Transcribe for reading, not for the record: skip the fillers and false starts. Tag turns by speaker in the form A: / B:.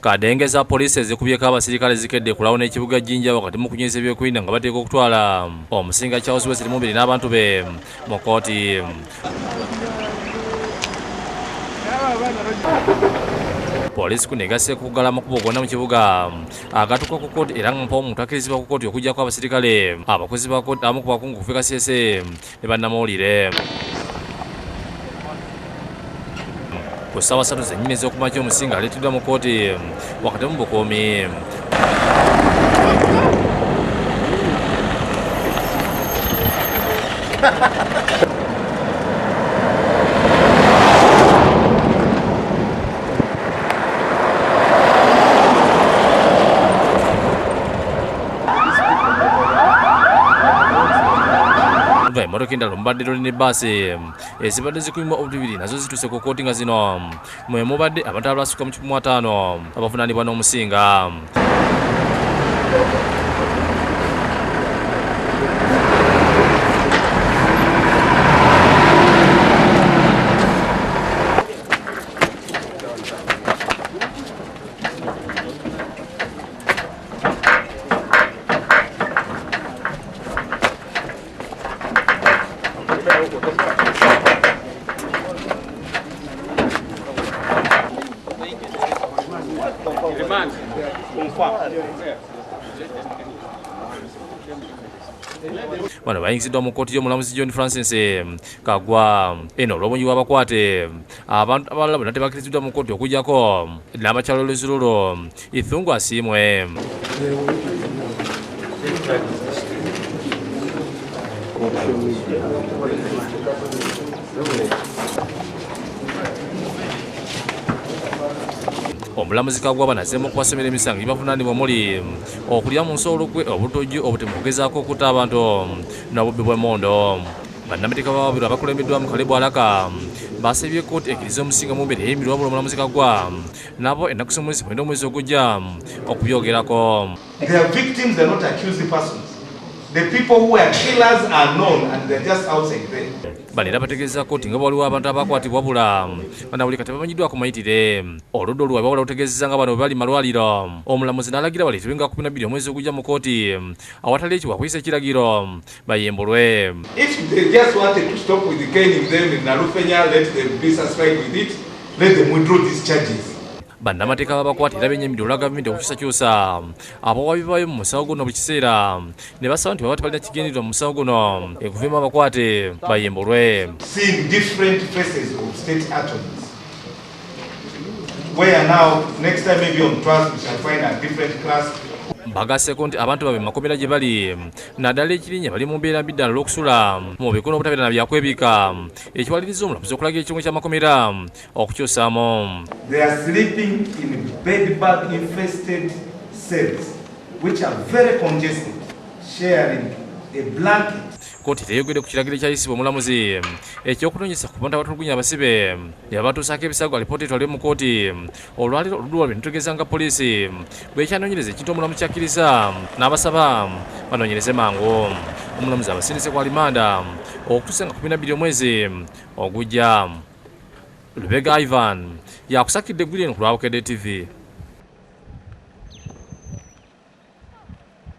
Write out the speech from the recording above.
A: Kadengeza poliisi ezikubyeko abasirikale zikedde kulawuna ekibuga Jinja wakati mu kunyweza ebyokwerinda nga bateeka okutwala Omusinga Charles Wesley Mumbiri n'abantu be mu kkooti. Poliisi kuno egasseeko okuggala amakubo gonna mu kibuga agatuuka ku kkooti era nga mpawo omuntu akkirizibwa ku kkooti okuggyako abasirikale abakozi ba kkooti abamu ku bakungu kufe kasese ne bannamawulire. Ku ssaawa 3 zennyini ez'okumakya Omusinga aleeteddwa mu kkooti wakati mu bukuumi. Emmotoka endala mubadde loli ne bbaasi ezibadde zikuumibwa obubiri nazo zituuse ku kkooti nga zino mwe mubadde abantu abasukka mu 15 abavunaanibwa n'Omusinga. Bano bayingiziddwa mu kkooti y'omulamuzi John Francis Kagwa eno olw'obungi bw'abakwate. Abantu abalala bonna tebakkiriziddwa mu kkooti okuggyako n'abakyalo Luzululo Ithungu Asiimwe. Omulamuzi Kagwa banazzeemu okubasomera emisango gibavunaanibwa omuli okulya mu nsolo gwe obutojju obutemu kugezaako okutta abantu n'obubbi bw'emmondo. Bannamateeka babiri abakulembeddwamu Kalebu Alaka basabye kkooti ekkirize Omusinga Mumbiri eyimirwa wabula omulamuzi Kagwa nabo ennaku z'omwezi mwenda omwezi ogujja okubyogerako.
B: The people who are killers are known and they're just outside there.
A: Bano era bategeeza kkooti nga waliwo abantu abakwatibwa wabula banawulika tebamanyiddwa ku mayitire. Oludda oluwa bawala lutegeezezza nga bano bali malwaliro. Omulamuzi n'alagira baleetebwe nga 12 omwezi ogujja mu kkooti awatali ekiwa kuyisa ekiragiro bayimbulwe.
B: If they just wanted to stop with killing them in Nalufenya, let them be satisfied with it, let them withdraw these charges.
A: Bannamateeka babakwata era bennyamidde olwa gavumenti okukyusakyusa abawabibwayo mu musawo guno buli kiseera ne basaba nti baba tebalina kigendererwa mu musawo guno eguveemu abakwate bayimbulwe.
B: Seeing different faces of state attorneys. Where now next time maybe on Thursday we shall find a different class.
A: Bagasseeko nti abantu babe makomera gye bali naddala ekirinnya bali mu mbeera mbi ddala olw'okusula mu bikono obutabeera na byakwebika ekiwaliriza omulamuzi okulaga ekirungo ky'amakomera okukyusaamu.
B: They are sleeping in bedbug infested cells which are very congested, sharing a blanket.
A: Kkooti teyogedde ku kiragiro ekyayisibwa omulamuzi ekyokunoonyesa ku bantu abatulugunya abasibe yabatuusaako ebisago alipoota etwalibwe mu kkooti olwaliro oludduwa lwe nitutegeeza nga poliisi bwekyanoonyereza ekintu omulamuzi kyakkiriza n'abasaba banoonyereze mangu. Omulamuzi abasindise ku alimanda okutuusa nga 12 omwezi ogujja. Lubega Ivan yakusakidde eggwiri eno ku lwa Bukedde TV.